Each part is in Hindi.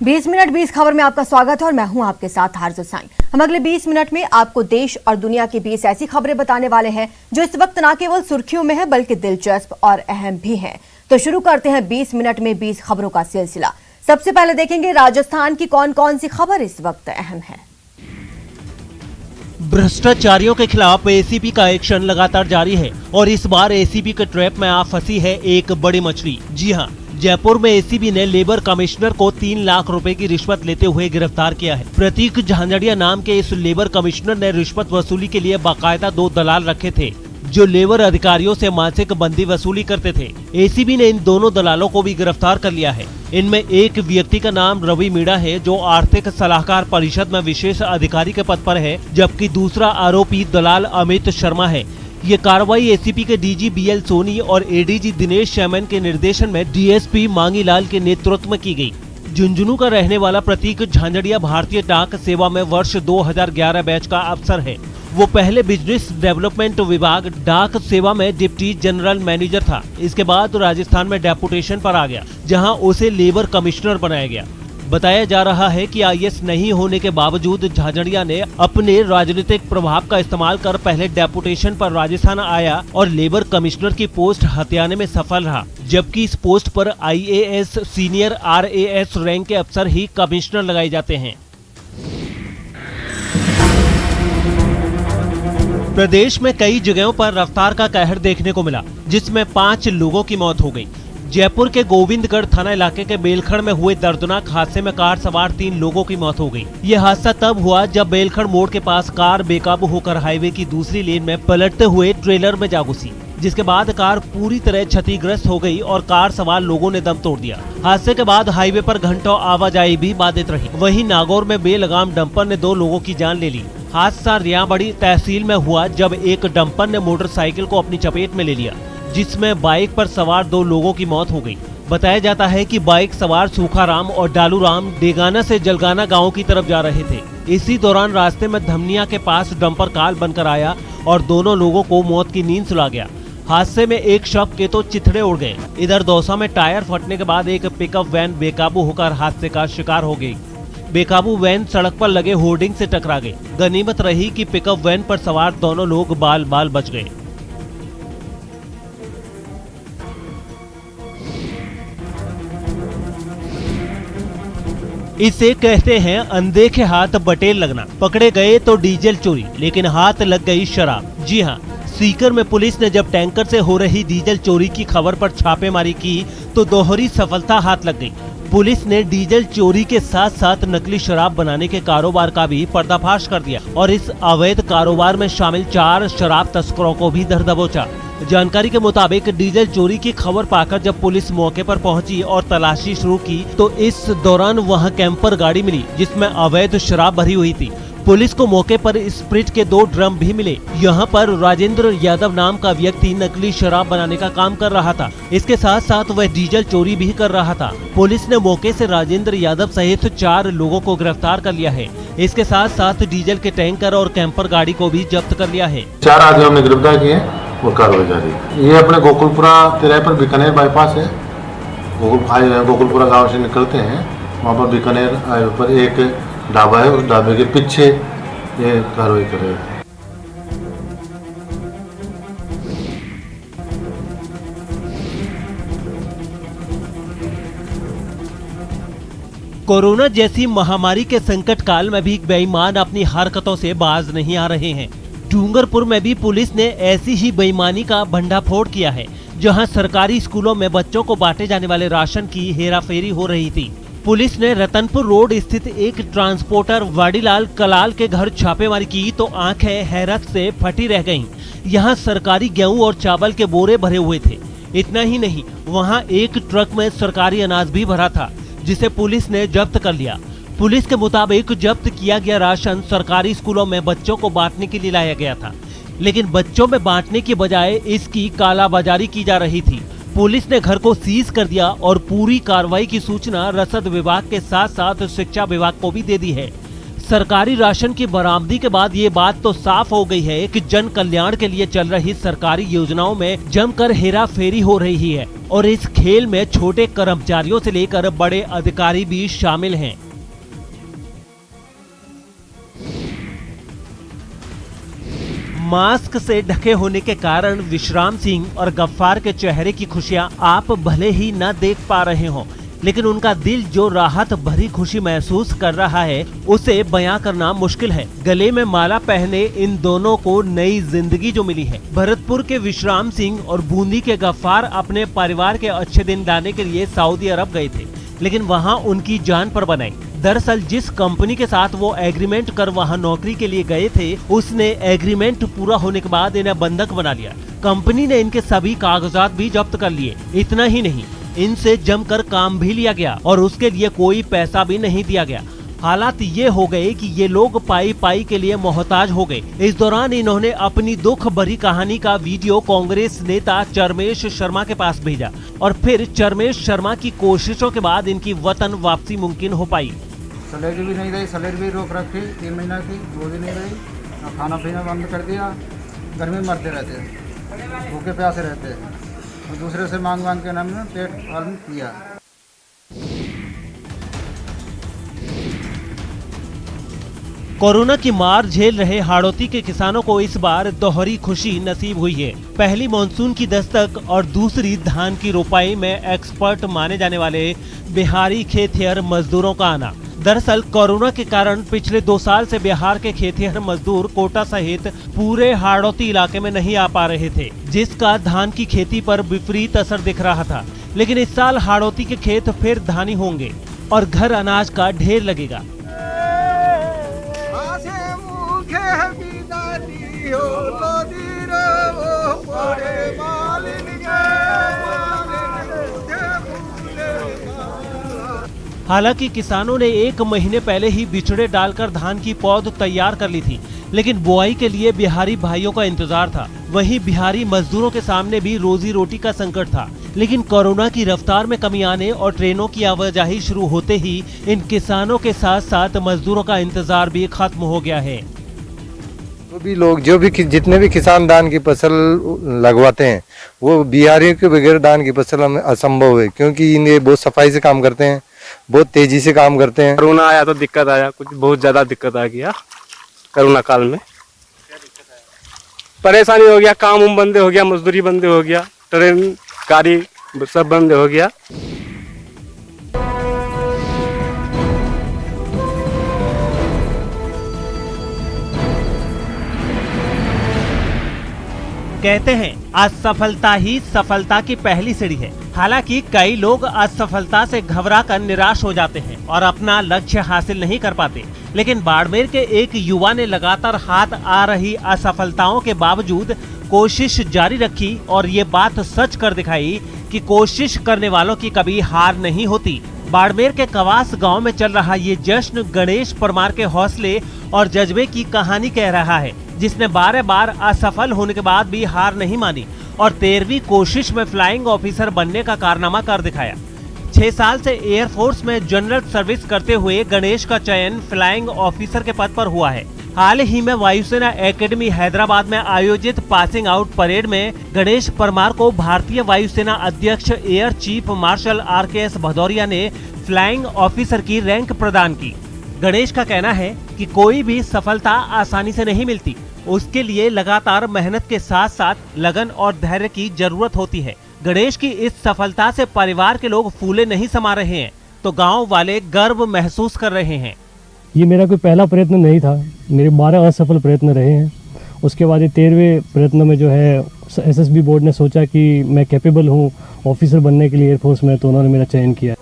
20 मिनट 20 खबर में आपका स्वागत है और मैं हूं आपके साथ हारजो साईं। हम अगले 20 मिनट में आपको देश और दुनिया की 20 ऐसी खबरें बताने वाले हैं जो इस वक्त न केवल सुर्खियों में है बल्कि दिलचस्प और अहम भी हैं। तो शुरू करते हैं 20 मिनट में 20 खबरों का सिलसिला। सबसे पहले देखेंगे राजस्थान की कौन कौन सी खबर इस वक्त अहम है। भ्रष्टाचारियों के खिलाफ एसीबी का एक्शन लगातार जारी है और इस बार एसीबी के ट्रैप में आ फंसी है एक बड़ी मछली। जी हां, जयपुर में एसीबी ने लेबर कमिश्नर को 3 लाख रुपए की रिश्वत लेते हुए गिरफ्तार किया है। प्रतीक झांझड़िया नाम के इस लेबर कमिश्नर ने रिश्वत वसूली के लिए बाकायदा 2 दलाल रखे थे जो लेबर अधिकारियों से मासिक बंदी वसूली करते थे। एसीबी ने इन दोनों दलालों को भी गिरफ्तार कर लिया है। इनमें एक व्यक्ति का नाम रवि मीणा है जो आर्थिक सलाहकार परिषद में विशेष अधिकारी के पद पर है, जबकि दूसरा आरोपी दलाल अमित शर्मा है। ये कार्रवाई एसीपी के डीजी बीएल सोनी और एडीजी दिनेश शैमन के निर्देशन में डीएसपी मांगीलाल के नेतृत्व में की गई। झुंझुनू का रहने वाला प्रतीक झांझड़िया भारतीय डाक सेवा में वर्ष 2011 बैच का अफसर है। वो पहले बिजनेस डेवलपमेंट विभाग डाक सेवा में डिप्टी जनरल मैनेजर था। इसके बाद राजस्थान में डेपुटेशन पर आ गया, जहां उसे लेबर कमिश्नर बनाया गया। बताया जा रहा है कि आईएएस नहीं होने के बावजूद झांझड़िया ने अपने राजनीतिक प्रभाव का इस्तेमाल कर पहले डेपुटेशन पर राजस्थान आया और लेबर कमिश्नर की पोस्ट हथियाने में सफल रहा, जबकि इस पोस्ट पर आईएएस सीनियर आरएएस रैंक के अफसर ही कमिश्नर लगाए जाते हैं। प्रदेश में कई जगहों पर रफ्तार का कहर देखने को मिला, जिसमें 5 लोगों की मौत हो गई। जयपुर के गोविंदगढ़ थाना इलाके के बेलखड़ में हुए दर्दनाक हादसे में कार सवार 3 लोगों की मौत हो गई। यह हादसा तब हुआ जब बेलखड़ मोड़ के पास कार बेकाबू होकर हाईवे की दूसरी लेन में पलटते हुए ट्रेलर में जा घुसी, जिसके बाद कार पूरी तरह क्षतिग्रस्त हो गई और कार सवार लोगों ने दम तोड़ दिया। हादसे के बाद हाईवे पर घंटों आवाजाही भी बाधित रही। वहीं नागौर में बेलगाम डंपर ने 2 लोगों की जान ले ली। हादसा रियाबड़ी तहसील में हुआ जब एक डंपर ने मोटरसाइकिल को अपनी चपेट में ले लिया, जिसमें बाइक पर सवार 2 लोगों की मौत हो गई। बताया जाता है कि बाइक सवार सूखाराम और डालूराम डेगाना से जलगाना गांव की तरफ जा रहे थे। इसी दौरान रास्ते में धमनिया के पास डंपर काल बनकर आया और दोनों लोगों को मौत की नींद सुला गया। हादसे में एक शव के तो चिथड़े उड़ गए। इधर दौसा में टायर फटने के बाद एक पिकअप वैन बेकाबू होकर हादसे का शिकार हो गई। बेकाबू वैन सड़क पर लगे होर्डिंग से टकरा गई। गनीमत रही कि पिकअप वैन पर सवार दोनों लोग बाल बाल बच गए। इसे कहते हैं अनदेखे हाथ बटेर लगना। पकड़े गए तो डीजल चोरी, लेकिन हाथ लग गई शराब। जी हाँ, सीकर में पुलिस ने जब टैंकर से हो रही डीजल चोरी की खबर पर छापेमारी की तो दोहरी सफलता हाथ लग गई। पुलिस ने डीजल चोरी के साथ साथ नकली शराब बनाने के कारोबार का भी पर्दाफाश कर दिया और इस अवैध कारोबार में शामिल 4 शराब तस्करों को भी धर दबोचा। जानकारी के मुताबिक डीजल चोरी की खबर पाकर जब पुलिस मौके पर पहुंची और तलाशी शुरू की तो इस दौरान वहां कैंपर गाड़ी मिली जिसमें अवैध शराब भरी हुई थी। पुलिस को मौके पर स्प्रिट के 2 ड्रम भी मिले। यहाँ पर राजेंद्र यादव नाम का व्यक्ति नकली शराब बनाने का काम कर रहा था। इसके साथ साथ वह डीजल चोरी भी कर रहा था। पुलिस ने मौके से राजेंद्र यादव सहित 4 लोगों को गिरफ्तार कर लिया है। इसके साथ साथ डीजल के टैंकर और कैंपर गाड़ी को भी जब्त कर लिया है। 4 आदमी हमने गिरफ्तार किए और कार्रवाई जारी है। ये अपने गोकुलपुरा तिराहे पर बीकानेर बाईपास है। गोकुलपुरा गाँव से निकलते हैं, वहाँ पर बीकानेर हाईवे पर एक ढाबा है, उस ढाबे के पीछे ये कार्रवाई कर रहे हैं। कोरोना जैसी महामारी के संकट काल में भी बेईमान अपनी हरकतों से बाज नहीं आ रहे हैं। डूंगरपुर में भी पुलिस ने ऐसी ही बेईमानी का भंडाफोड़ किया है, जहां सरकारी स्कूलों में बच्चों को बांटे जाने वाले राशन की हेराफेरी हो रही थी। पुलिस ने रतनपुर रोड स्थित एक ट्रांसपोर्टर वाडीलाल कलाल के घर छापेमारी की तो आंखें हैरत से फटी रह गईं। यहां सरकारी गेहूं और चावल के बोरे भरे हुए थे। इतना ही नहीं, वहां एक ट्रक में सरकारी अनाज भी भरा था, जिसे पुलिस ने जब्त कर लिया। पुलिस के मुताबिक जब्त किया गया राशन सरकारी स्कूलों में बच्चों को बांटने के लिए लाया गया था, लेकिन बच्चों में बांटने की बजाय इसकी कालाबाजारी की जा रही थी। पुलिस ने घर को सीज कर दिया और पूरी कार्रवाई की सूचना रसद विभाग के साथ साथ शिक्षा विभाग को भी दे दी है। सरकारी राशन की बरामदी के बाद ये बात तो साफ हो गई है कि जन कल्याण के लिए चल रही सरकारी योजनाओं में जमकर हेराफेरी हो रही है। और इस खेल में छोटे कर्मचारियों से लेकर बड़े अधिकारी भी शामिल हैं। मास्क से ढके होने के कारण विश्राम सिंह और गफ्फार के चेहरे की खुशियां आप भले ही न देख पा रहे हो, लेकिन उनका दिल जो राहत भरी खुशी महसूस कर रहा है उसे बयां करना मुश्किल है। गले में माला पहने इन दोनों को नई जिंदगी जो मिली है। भरतपुर के विश्राम सिंह और बूंदी के गफ्फार अपने परिवार के अच्छे दिन लाने के लिए सऊदी अरब गए थे, लेकिन वहां उनकी जान पर बनाई। दरअसल जिस कंपनी के साथ वो एग्रीमेंट कर वहां नौकरी के लिए गए थे, उसने एग्रीमेंट पूरा होने के बाद इन्हें बंधक बना लिया। कंपनी ने इनके सभी कागजात भी जब्त कर लिए। इतना ही नहीं, इनसे जमकर काम भी लिया गया और उसके लिए कोई पैसा भी नहीं दिया गया। हालात ये हो गए कि ये लोग पाई पाई के लिए मोहताज हो गए। इस दौरान इन्होंने अपनी दुख भरी कहानी का वीडियो कांग्रेस नेता चरमेश शर्मा के पास भेजा और फिर चरमेश शर्मा की कोशिशों के बाद इनकी वतन वापसी मुमकिन हो पाई। सैलरी भी नहीं रही, सैलरी भी रोक रखी 3 महीना की, वो भी नहीं रही, और खाना पीना बंद कर दिया। गर्मी में मरते रहते हैं, भूखे प्यासे रहते हैं, और दूसरे से मांग मांग के नाम में पेट पालन किया। कोरोना की मार झेल रहे हाड़ौती के किसानों को इस बार दोहरी खुशी नसीब हुई है। पहली मानसून की दस्तक और दूसरी धान की रोपाई में एक्सपर्ट माने जाने वाले बिहारी खेतिहर मजदूरों का आना। दरअसल कोरोना के कारण पिछले 2 साल से बिहार के खेतिहर मजदूर कोटा सहित पूरे हाड़ौती इलाके में नहीं आ पा रहे थे, जिसका धान की खेती पर विपरीत असर दिख रहा था। लेकिन इस साल हाड़ौती के खेत फिर धानी होंगे और घर अनाज का ढेर लगेगा। हालांकि किसानों ने 1 महीने पहले ही बिचड़े डालकर धान की पौध तैयार कर ली थी, लेकिन बुआई के लिए बिहारी भाइयों का इंतजार था। वहीं बिहारी मजदूरों के सामने भी रोजी रोटी का संकट था। लेकिन कोरोना की रफ्तार में कमी आने और ट्रेनों की आवाजाही शुरू होते ही इन किसानों के साथ साथ मजदूरों का इंतजार भी खत्म हो गया है। जो भी जितने भी किसान धान की फसल लगवाते हैं वो बिहारियों के बगैर धान की फसल हमें असंभव है, क्योंकि इन्हें बहुत सफाई से काम करते हैं, बहुत तेजी से काम करते हैं। कोरोना आया तो दिक्कत आया, कुछ बहुत ज्यादा दिक्कत आ गया कोरोना काल में। परेशानी हो गया, काम उम बंद हो गया, मजदूरी बंद हो गया, ट्रेन गाड़ी सब बंद हो गया। कहते हैं असफलता ही सफलता की पहली सीढ़ी है। हालांकि कई लोग असफलता से घबराकर निराश हो जाते हैं और अपना लक्ष्य हासिल नहीं कर पाते, लेकिन बाड़मेर के एक युवा ने लगातार हाथ आ रही असफलताओं के बावजूद कोशिश जारी रखी और ये बात सच कर दिखाई कि कोशिश करने वालों की कभी हार नहीं होती। बाड़मेर के कवास गांव में चल रहा ये जश्न गणेश परमार के हौसले और जज्बे की कहानी कह रहा है, जिसने बार बार असफल होने के बाद भी हार नहीं मानी और 13वीं कोशिश में फ्लाइंग ऑफिसर बनने का कारनामा कर दिखाया। 6 साल से एयरफोर्स में जनरल सर्विस करते हुए गणेश का चयन फ्लाइंग ऑफिसर के पद पर हुआ है। हाल ही में वायुसेना एकेडमी हैदराबाद में आयोजित पासिंग आउट परेड में गणेश परमार को भारतीय वायुसेना अध्यक्ष air chief marshal RKS Bhadauria ने फ्लाइंग ऑफिसर की रैंक प्रदान की। गणेश का कहना है कि कोई भी सफलता आसानी से नहीं मिलती, उसके लिए लगातार मेहनत के साथ साथ लगन और धैर्य की जरूरत होती है। गणेश की इस सफलता से परिवार के लोग फूले नहीं समा रहे हैं तो गांव वाले गर्व महसूस कर रहे हैं। ये मेरा कोई पहला प्रयत्न नहीं था, मेरे 12 असफल प्रयत्न रहे हैं। उसके बाद ये 13वें प्रयत्न में जो है SSB बोर्ड ने सोचा कि मैं कैपेबल हूँ ऑफिसर बनने के लिए एयरफोर्स में, तो उन्होंने मेरा चयन किया।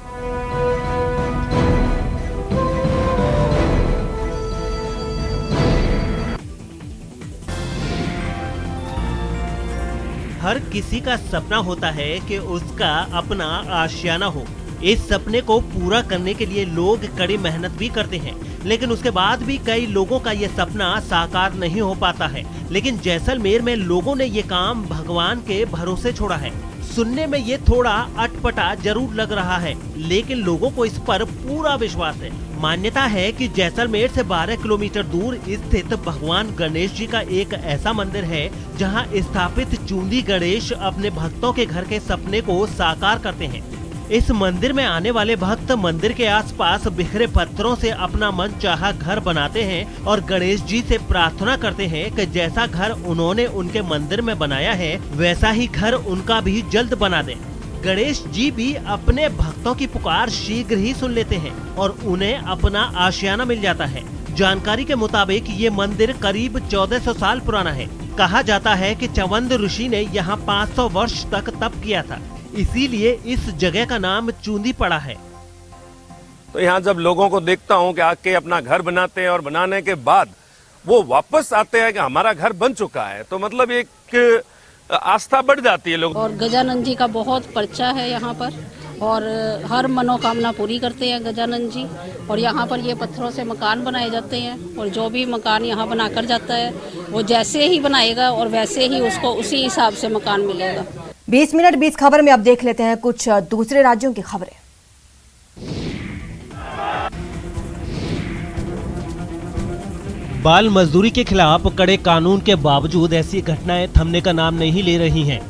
हर किसी का सपना होता है कि उसका अपना आशियाना हो। इस सपने को पूरा करने के लिए लोग कड़ी मेहनत भी करते हैं, लेकिन उसके बाद भी कई लोगों का ये सपना साकार नहीं हो पाता है। लेकिन जैसलमेर में लोगों ने ये काम भगवान के भरोसे छोड़ा है। सुनने में ये थोड़ा अटपटा जरूर लग रहा है, लेकिन लोगों को इस पर पूरा विश्वास है। मान्यता है कि जैसलमेर से 12 किलोमीटर दूर स्थित भगवान गणेश जी का एक ऐसा मंदिर है जहां स्थापित चूंदी गणेश अपने भक्तों के घर के सपने को साकार करते हैं। इस मंदिर में आने वाले भक्त मंदिर के आसपास बिखरे पत्थरों से अपना मनचाहा घर बनाते हैं और गणेश जी से प्रार्थना करते हैं कि जैसा घर उन्होंने उनके मंदिर में बनाया है वैसा ही घर उनका भी जल्द बना दें। गणेश जी भी अपने भक्तों की पुकार शीघ्र ही सुन लेते हैं और उन्हें अपना आशियाना मिल जाता है। जानकारी के मुताबिक ये मंदिर करीब 1400 साल पुराना है। कहा जाता है कि चवंद ऋषि ने यहाँ 500 वर्ष तक तप किया था, इसीलिए इस जगह का नाम चूंदी पड़ा है। तो यहाँ जब लोगों को देखता हूँ कि आके अपना घर बनाते हैं और बनाने के बाद वो वापस आते हैं कि हमारा घर बन चुका है, तो मतलब एक आस्था बढ़ जाती है लोग। और गजानन जी का बहुत पर्चा है यहाँ पर और हर मनोकामना पूरी करते हैं गजानन जी। और यहाँ पर ये पत्थरों से मकान बनाए जाते हैं और जो भी मकान यहाँ बनाकर जाता है वो जैसे ही बनाएगा और वैसे ही उसको उसी हिसाब से मकान मिलेगा। 20 मिनट 20 खबर में अब देख लेते हैं कुछ दूसरे राज्यों की खबरें। बाल मजदूरी के खिलाफ कड़े कानून के बावजूद ऐसी घटनाएं थमने का नाम नहीं ले रही हैं।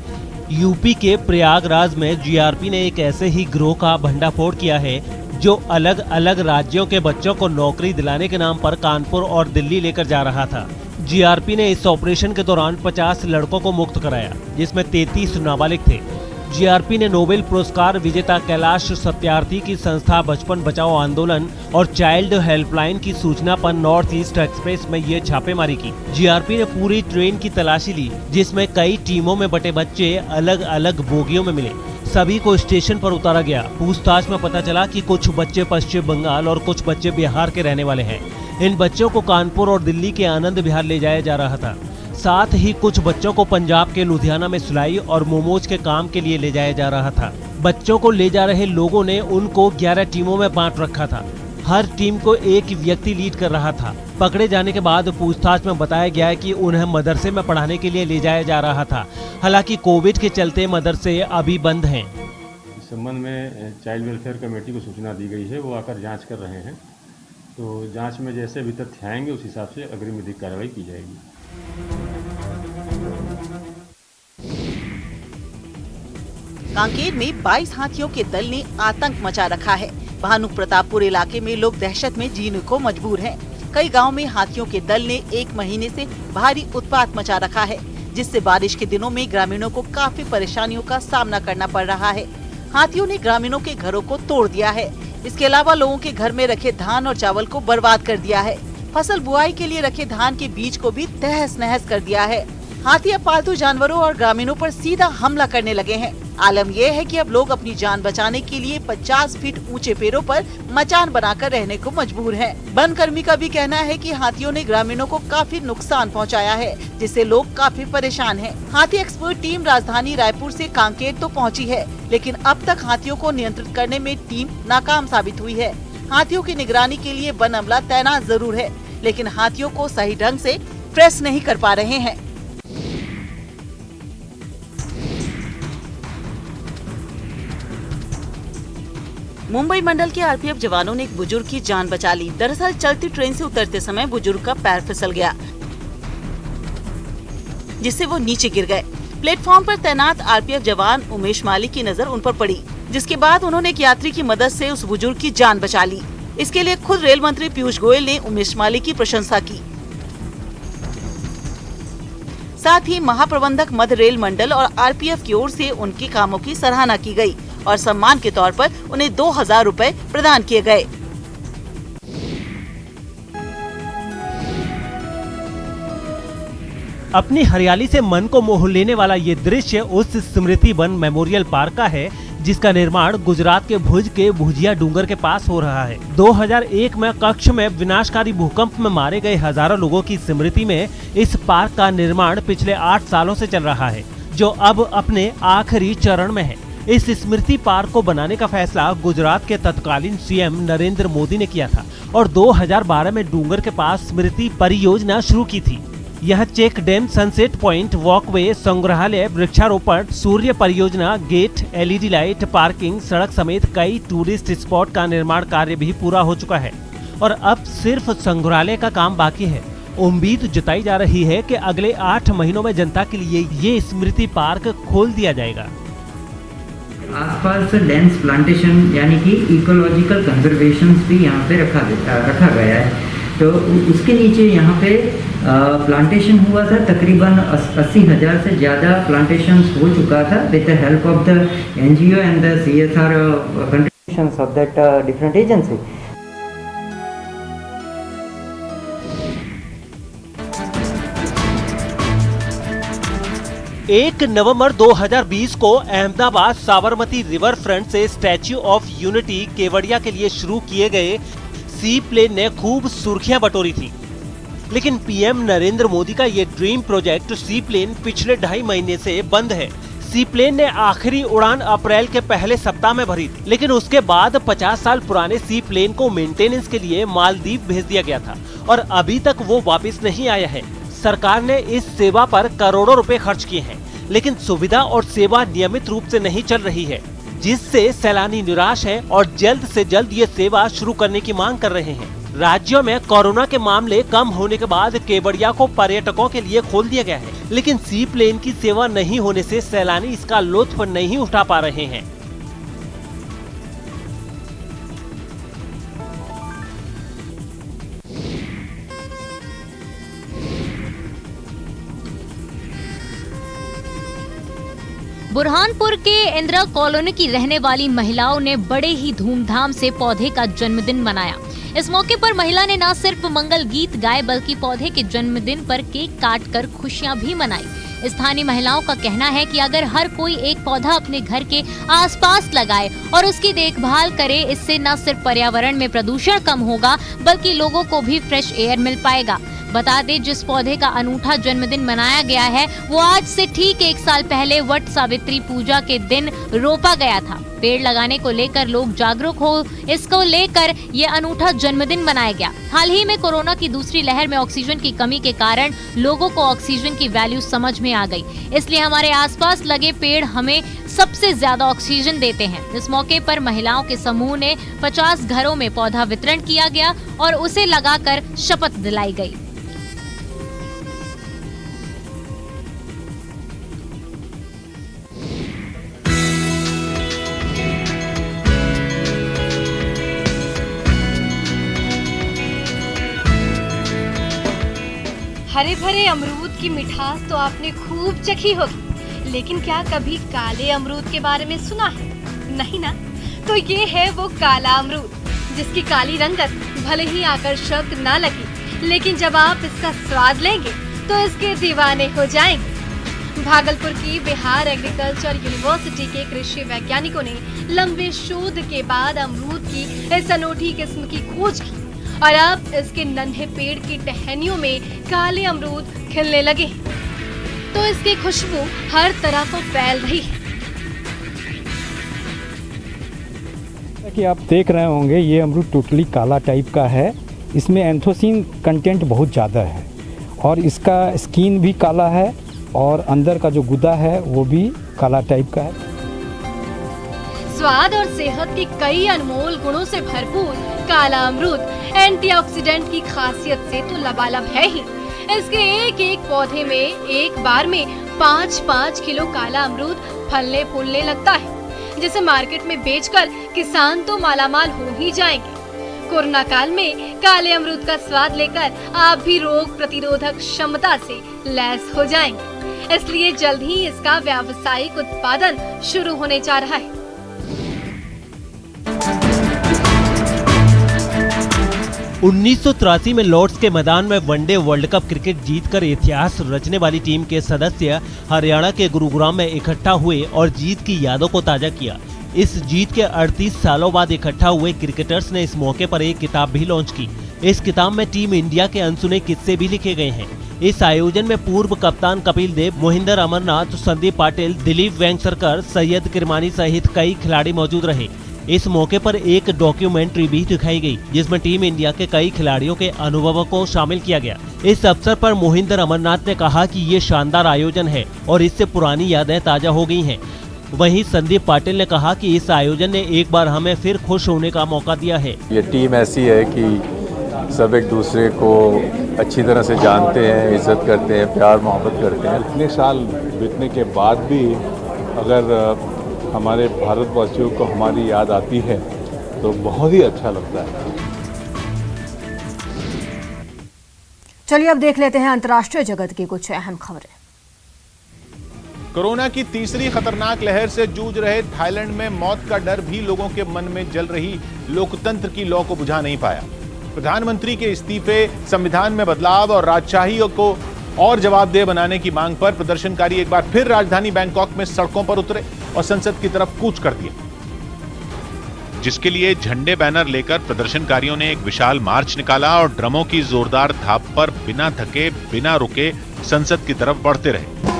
यूपी के प्रयागराज में जीआरपी ने एक ऐसे ही गिरोह का भंडाफोड़ किया है जो अलग अलग राज्यों के बच्चों को नौकरी दिलाने के नाम पर कानपुर और दिल्ली लेकर जा रहा था। जीआरपी ने इस ऑपरेशन के दौरान 50 लड़कों को मुक्त कराया, जिसमें 33 नाबालिग थे। जीआरपी ने नोबेल पुरस्कार विजेता कैलाश सत्यार्थी की संस्था बचपन बचाओ आंदोलन और चाइल्ड हेल्पलाइन की सूचना पर नॉर्थ ईस्ट एक्सप्रेस में ये छापेमारी की। जीआरपी ने पूरी ट्रेन की तलाशी ली, जिसमें कई टीमों में बटे बच्चे अलग अलग बोगियों में मिले। सभी को स्टेशन पर उतारा गया। पूछताछ में पता चला कि कुछ बच्चे पश्चिम बंगाल और कुछ बच्चे बिहार के रहने वाले हैं। इन बच्चों को कानपुर और दिल्ली के आनंद विहार ले जाया जा रहा था। साथ ही कुछ बच्चों को पंजाब के लुधियाना में सिलाई और मोमोज के काम के लिए ले जाया जा रहा था। बच्चों को ले जा रहे लोगों ने उनको 11 टीमों में बांट रखा था। हर टीम को एक व्यक्ति लीड कर रहा था। पकड़े जाने के बाद पूछताछ में बताया गया कि उन्हें मदरसे में पढ़ाने के लिए ले जाया जा रहा था। हालांकि कोविड के चलते मदरसे अभी बंद हैं। इस संबंध में चाइल्ड वेलफेयर कमेटी को सूचना दी गई है, वो आकर जांच कर रहे हैं। तो जांच में जैसे भी तथ्य आएंगे उस हिसाब से अग्रिम विधिक कार्रवाई की जाएगी। कांकेर में 22 हाथियों के दल ने आतंक मचा रखा है। भानु प्रतापपुर इलाके में लोग दहशत में जीने को मजबूर हैं। कई गांव में हाथियों के दल ने 1 महीने से भारी उत्पात मचा रखा है, जिससे बारिश के दिनों में ग्रामीणों को काफी परेशानियों का सामना करना पड़ रहा है। हाथियों ने ग्रामीणों के घरों को तोड़ दिया है। इसके अलावा लोगों के घर में रखे धान और चावल को बर्बाद कर दिया है। फसल बुआई के लिए रखे धान के बीज को भी तहस नहस कर दिया है। हाथी अब पालतू जानवरों और ग्रामीणों पर सीधा हमला करने लगे हैं। आलम यह है कि अब लोग अपनी जान बचाने के लिए 50 फीट ऊंचे पेड़ों पर मचान बनाकर रहने को मजबूर हैं। वन कर्मी का भी कहना है कि हाथियों ने ग्रामीणों को काफी नुकसान पहुंचाया है, जिससे लोग काफी परेशान हैं। हाथी एक्सपर्ट टीम राजधानी रायपुर से कांकेर तो पहुंची है, लेकिन अब तक हाथियों को नियंत्रित करने में टीम नाकाम साबित हुई है। हाथियों की निगरानी के लिए वन अमला तैनात जरूर है, लेकिन हाथियों को सही ढंग से ट्रेस नहीं कर पा रहे हैं। मुंबई मंडल के आरपीएफ जवानों ने एक बुजुर्ग की जान बचा ली। दरअसल चलती ट्रेन से उतरते समय बुजुर्ग का पैर फिसल गया, जिससे वो नीचे गिर गए। प्लेटफॉर्म पर तैनात आरपीएफ जवान उमेश मालिक की नजर उन पर पड़ी, जिसके बाद उन्होंने एक यात्री की मदद से उस बुजुर्ग की जान बचा ली। इसके लिए खुद रेल मंत्री पीयूष गोयल ने उमेश मालिक की प्रशंसा की। साथ ही महाप्रबंधक मध्य रेल मंडल और आरपीएफ की ओर से उनके कामों की सराहना की गई और सम्मान के तौर पर उन्हें 2000 रुपए प्रदान किए गए। अपनी हरियाली से मन को मोह लेने वाला ये दृश्य उस स्मृति वन मेमोरियल पार्क का है, जिसका निर्माण गुजरात के भुज के भुजिया डूंगर के पास हो रहा है। 2001 में कच्छ में विनाशकारी भूकंप में मारे गए हजारों लोगों की स्मृति में इस पार्क का निर्माण पिछले 8 सालों से चल रहा है, जो अब अपने आखिरी चरण में है। इस स्मृति पार्क को बनाने का फैसला गुजरात के तत्कालीन सीएम नरेंद्र मोदी ने किया था और 2012 में डूंगर के पास स्मृति परियोजना शुरू की थी। यह check dam, sunset point, walkway, संग्रहालय, वृक्षारोपण, सूर्य परियोजना, गेट, LED लाइट, पार्किंग, सड़क समेत कई टूरिस्ट स्पॉट का निर्माण कार्य भी पूरा हो चुका है और अब सिर्फ संग्रहालय का काम बाकी है। उम्मीद जताई जा रही है कि अगले 8 महीनों में जनता के लिए ये स्मृति पार्क खोल दिया जाएगा। आसपास डेंस प्लांटेशन यानी कि इकोलॉजिकल कंजर्वेशन भी यहाँ पे रखा गया है। तो उसके नीचे यहाँ पे प्लांटेशन हुआ था, तकरीबन 80,000 से ज़्यादा प्लांटेशन हो चुका था with the help of the NGO and the CSR contributions of that different agency. एक नवंबर 2020 को अहमदाबाद साबरमती रिवर फ्रंट से स्टैच्यू ऑफ यूनिटी केवड़िया के लिए शुरू किए गए सी प्लेन ने खूब सुर्खियां बटोरी थी, लेकिन PM नरेंद्र मोदी का ये ड्रीम प्रोजेक्ट सी प्लेन पिछले 2.5 महीने से बंद है। सी प्लेन ने आखिरी उड़ान अप्रैल के पहले सप्ताह में भरी थी, लेकिन उसके बाद 50 साल पुराने सी प्लेन को मेंटेनेंस के लिए मालदीव भेज दिया गया था और अभी तक वो वापस नहीं आया है। सरकार ने इस सेवा पर करोड़ों रुपए खर्च किए हैं, लेकिन सुविधा और सेवा नियमित रूप से नहीं चल रही है, जिससे सैलानी निराश है और जल्द से जल्द ये सेवा शुरू करने की मांग कर रहे हैं। राज्यों में कोरोना के मामले कम होने के बाद केवड़िया को पर्यटकों के लिए खोल दिया गया है, लेकिन सी प्लेन की सेवा नहीं होने से सैलानी इसका लुत्फ नहीं उठा पा रहे हैं। बुरहानपुर के इंदिरा कॉलोनी की रहने वाली महिलाओं ने बड़े ही धूमधाम से पौधे का जन्मदिन मनाया। इस मौके पर महिला ने न सिर्फ मंगल गीत गाए बल्कि पौधे के जन्मदिन पर केक काटकर खुशियां भी मनाई। स्थानीय महिलाओं का कहना है कि अगर हर कोई एक पौधा अपने घर के आसपास लगाए और उसकी देखभाल करे, इससे न सिर्फ पर्यावरण में प्रदूषण कम होगा बल्कि लोगों को भी फ्रेश एयर मिल पाएगा। बता दें, जिस पौधे का अनूठा जन्मदिन मनाया गया है वो आज से ठीक 1 साल पहले वट सावित्री पूजा के दिन रोपा गया था। पेड़ लगाने को लेकर लोग जागरूक हो, इसको लेकर ये अनूठा जन्मदिन मनाया गया। हाल ही में कोरोना की दूसरी लहर में ऑक्सीजन की कमी के कारण लोगों को ऑक्सीजन की वैल्यू समझ में आ गई, इसलिए हमारे आसपास लगे पेड़ हमें सबसे ज्यादा ऑक्सीजन देते हैं। इस मौके पर महिलाओं के समूह ने 50 घरों में पौधा वितरण किया गया और उसे लगाकर शपथ दिलाई गई। हरे भरे अमरूद की मिठास तो आपने खूब चखी होगी, लेकिन क्या कभी काले अमरूद के बारे में सुना है? नहीं ना? तो ये है वो काला अमरूद, जिसकी काली रंगत भले ही आकर्षक ना लगे, लेकिन जब आप इसका स्वाद लेंगे तो इसके दीवाने हो जाएंगे। भागलपुर की बिहार एग्रीकल्चर यूनिवर्सिटी के कृषि वैज्ञानिकों ने लंबे शोध के बाद अमरूद की इस अनूठी किस्म की खोज की और अब इसके नन्हे पेड़ की टहनियों में काले अमरूद खिलने लगे, तो इसकी खुशबू हर तरफ फैल रही है। कि आप देख रहे होंगे ये अमरूद टोटली काला टाइप का है। इसमें एंथोसिन कंटेंट बहुत ज़्यादा है और इसका स्किन भी काला है और अंदर का जो गुदा है वो भी काला टाइप का है। स्वाद और सेहत की कई अनमोल गुणों से भरपूर काला अमरूद एंटीऑक्सीडेंट की खासियत से तो लबालब है ही। इसके एक एक पौधे में एक बार में 5-5 किलो काला अमरूद फलने फूलने लगता है, जिसे मार्केट में बेचकर किसान तो मालामाल हो ही जाएंगे। कोरोना काल में काले अमरूद का स्वाद लेकर आप भी रोग प्रतिरोधक क्षमता से लैस हो जाएंगे, इसलिए जल्द ही इसका व्यावसायिक उत्पादन शुरू होने जा रहा है। 1983 में लॉर्ड्स के मैदान में वनडे वर्ल्ड कप क्रिकेट जीतकर इतिहास रचने वाली टीम के सदस्य हरियाणा के गुरुग्राम में इकट्ठा हुए और जीत की यादों को ताजा किया। इस जीत के 38 सालों बाद इकट्ठा हुए क्रिकेटर्स ने इस मौके पर एक किताब भी लॉन्च की। इस किताब में टीम इंडिया के अनसुने किस्से भी लिखे गए हैं। इस आयोजन में पूर्व कप्तान कपिल देव, मोहिंदर अमरनाथ, संदीप पाटिल, दिलीप वेंगसरकर, सैयद किरमानी सहित कई खिलाड़ी मौजूद रहे। इस मौके पर एक डॉक्यूमेंट्री भी दिखाई गई, जिसमें टीम इंडिया के कई खिलाड़ियों के अनुभवों को शामिल किया गया। इस अवसर पर मोहिंदर अमरनाथ ने कहा कि ये शानदार आयोजन है और इससे पुरानी यादें ताजा हो गई हैं। वहीं संदीप पाटिल ने कहा कि इस आयोजन ने एक बार हमें फिर खुश होने का मौका दिया है। ये टीम ऐसी है कि सब एक दूसरे को अच्छी तरह से जानते हैं, इज्जत करते हैं, प्यार मोहब्बत करते हैं। इतने साल बीतने के बाद भी अगर हमारे भारतवासियों को हमारी याद आती है तो बहुत ही अच्छा लगता है। चलिए अब देख लेते हैं अंतर्राष्ट्रीय जगत की कुछ अहम खबरें। कोरोना की तीसरी खतरनाक लहर से जूझ रहे थाईलैंड में मौत का डर भी लोगों के मन में जल रही लोकतंत्र की लौ को बुझा नहीं पाया। प्रधानमंत्री के इस्तीफे, संविधान में बदलाव और राजशाही को और जवाबदेह बनाने की मांग पर प्रदर्शनकारी एक बार फिर राजधानी बैंकॉक में सड़कों पर उतरे और संसद की तरफ कूच कर दिया, जिसके लिए झंडे बैनर लेकर प्रदर्शनकारियों ने एक विशाल मार्च निकाला और ड्रमों की जोरदार थाप पर बिना थके बिना रुके संसद की तरफ बढ़ते रहे।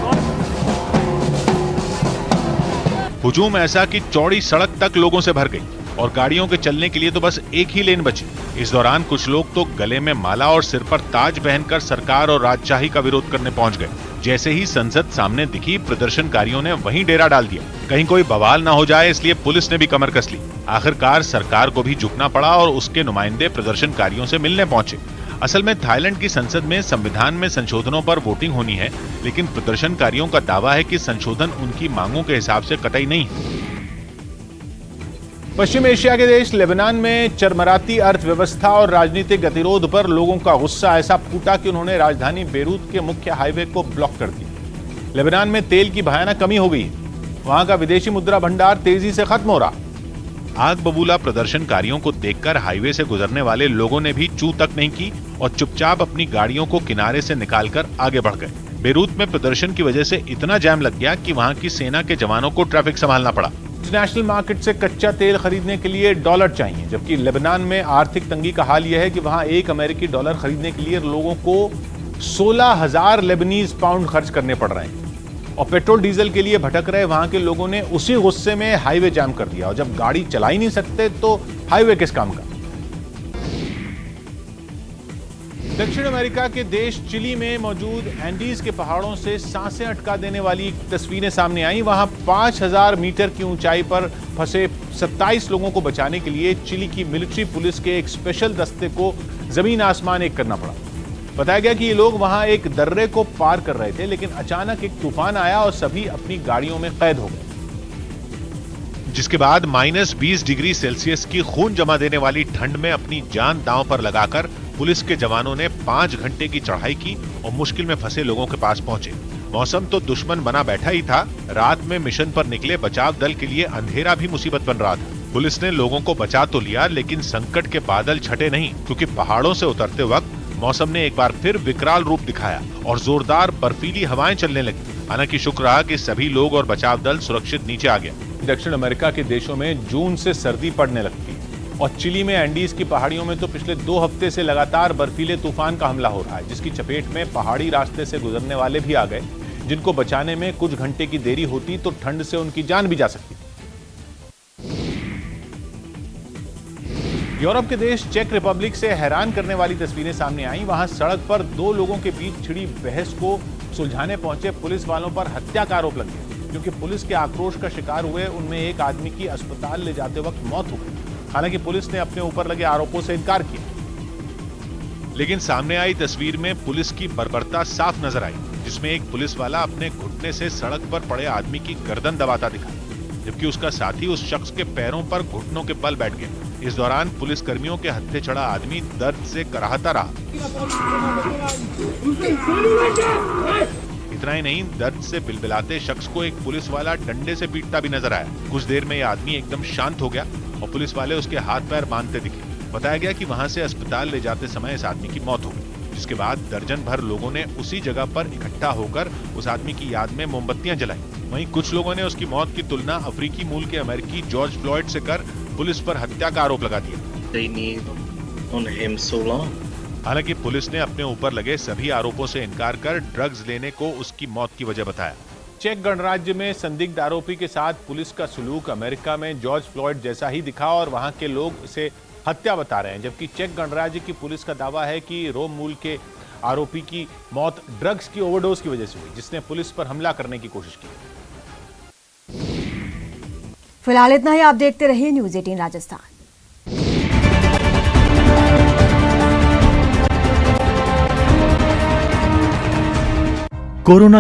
हुजूम ऐसा कि चौड़ी सड़क तक लोगों से भर गई और गाड़ियों के चलने के लिए तो बस एक ही लेन बची। इस दौरान कुछ लोग तो गले में माला और सिर पर ताज पहनकर सरकार और राजशाही का विरोध करने पहुंच गए। जैसे ही संसद सामने दिखी, प्रदर्शनकारियों ने वहीं डेरा डाल दिया। कहीं कोई बवाल न हो जाए इसलिए पुलिस ने भी कमर कस ली। आखिरकार सरकार को भी झुकना पड़ा और उसके नुमाइंदे प्रदर्शनकारियों से मिलने पहुंचे। असल में थाईलैंड की संसद में संविधान में संशोधनों पर वोटिंग होनी है, लेकिन प्रदर्शनकारियों का दावा है कि संशोधन उनकी मांगों के हिसाब से कतई नहीं है। पश्चिम एशिया के देश लेबनान में चरमराती अर्थव्यवस्था और राजनीतिक गतिरोध पर लोगों का गुस्सा ऐसा फूटा कि उन्होंने राजधानी बेरूत के मुख्य हाईवे को ब्लॉक कर दिया। लेबनान में तेल की भयानक कमी हो गई है, वहां का विदेशी मुद्रा भंडार तेजी से खत्म हो रहा। आग बबूला प्रदर्शनकारियों को देखकर हाईवे से गुजरने वाले लोगों ने भी चू तक नहीं की और चुपचाप अपनी गाड़ियों को किनारे से निकालकर आगे बढ़ गए। बेरूत में प्रदर्शन की वजह से इतना जाम लग गया कि वहां की सेना के जवानों को ट्रैफिक संभालना पड़ा। इंटरनेशनल मार्केट से कच्चा तेल खरीदने के लिए डॉलर चाहिए, जबकि लेबनान में आर्थिक तंगी का हाल यह है कि वहां एक अमेरिकी डॉलर खरीदने के लिए लोगों को 16,000 लेबनीज पाउंड खर्च करने पड़ रहे हैं। और पेट्रोल डीजल के लिए भटक रहे वहां के लोगों ने उसी गुस्से में हाईवे जाम कर दिया और जब गाड़ी चला ही नहीं सकते तो हाईवे किस काम का। दक्षिण अमेरिका के देश चिली में मौजूद एंडीज के पहाड़ों से सांसें अटका देने वाली तस्वीरें सामने आई। वहां 5,000 मीटर की ऊंचाई पर फंसे 27 लोगों को बचाने के लिए चिली की मिलिट्री पुलिस के एक स्पेशल दस्ते को जमीन आसमान एक करना पड़ा। बताया गया कि ये लोग वहां एक दर्रे को पार कर रहे थे, लेकिन अचानक एक तूफान आया और सभी अपनी गाड़ियों में कैद हो गए, जिसके बाद -20 डिग्री सेल्सियस की खून जमा देने वाली ठंड में अपनी जान दांव पर लगाकर पुलिस के जवानों ने 5 घंटे की चढ़ाई की और मुश्किल में फंसे लोगों के पास पहुंचे। मौसम तो दुश्मन बना बैठा ही था। रात में मिशन पर निकले बचाव दल के लिए अंधेरा भी मुसीबत बन रहा था। पुलिस ने लोगों को बचा तो लिया, लेकिन संकट के बादल छटे नहीं, क्योंकि पहाड़ों से उतरते वक्त मौसम ने एक बार फिर विकराल रूप दिखाया और जोरदार बर्फीली हवाएं चलने लगी। हालांकि शुक्र रहा कि सभी लोग और बचाव दल सुरक्षित नीचे आ गया। दक्षिण अमेरिका के देशों में जून से सर्दी पड़ने लगती है और चिली में एंडीज की पहाड़ियों में तो पिछले 2 हफ्ते से लगातार बर्फीले तूफान का हमला हो रहा है, जिसकी चपेट में पहाड़ी रास्ते से गुजरने वाले भी आ गए, जिनको बचाने में कुछ घंटे की देरी होती तो ठंड से उनकी जान भी जा सकती। यूरोप के देश चेक रिपब्लिक से हैरान करने वाली तस्वीरें सामने आई। वहां सड़क पर 2 लोगों के बीच छिड़ी बहस को सुलझाने पहुंचे पुलिस वालों पर हत्या का आरोप लग गया, क्योंकि पुलिस के आक्रोश का शिकार हुए उनमें एक आदमी की अस्पताल ले जाते वक्त मौत हो गई। हालांकि पुलिस ने अपने ऊपर लगे आरोपों से इनकार किया, लेकिन सामने आई तस्वीर में पुलिस की बर्बरता साफ नजर आई, जिसमें एक पुलिस वाला अपने घुटने से सड़क पर पड़े आदमी की गर्दन दबाता दिखा, जबकि उसका साथी उस शख्स के पैरों पर घुटनों के बल बैठ गया। इस दौरान पुलिस कर्मियों के हत्थे चढ़ा आदमी दर्द से कराहता रहा। इतना ही नहीं, दर्द से बिलबिलाते शख्स को एक पुलिस वाला डंडे से पीटता भी नजर आया। कुछ देर में यह आदमी एकदम शांत हो गया और पुलिस वाले उसके हाथ पैर बांधते दिखे। बताया गया कि वहां से अस्पताल ले जाते समय इस आदमी की मौत हो गई, जिसके बाद दर्जन भर लोगों ने उसी जगह पर इकट्ठा होकर उस आदमी की याद में मोमबत्तियां जलाई। वहीं कुछ लोगों ने उसकी मौत की तुलना अफ्रीकी मूल के अमेरिकी जॉर्ज फ्लॉयड से कर पुलिस पर हत्या का आरोप लगा दिया। हालांकि पुलिस ने अपने ऊपर लगे सभी आरोपों से इनकार कर ड्रग्स लेने को उसकी मौत की वजह बताया। चेक गणराज्य में संदिग्ध आरोपी के साथ पुलिस का सलूक अमेरिका में जॉर्ज फ्लॉयड जैसा ही दिखा और वहां के लोग इसे हत्या बता रहे हैं, जबकि चेक गणराज्य की पुलिस का दावा है कि रोम मूल के आरोपी की मौत ड्रग्स की ओवरडोज की वजह से हुई, जिसने पुलिस पर हमला करने की कोशिश की। फिलहाल इतना ही। आप देखते रहिए न्यूज़ 18 राजस्थान। कोरोना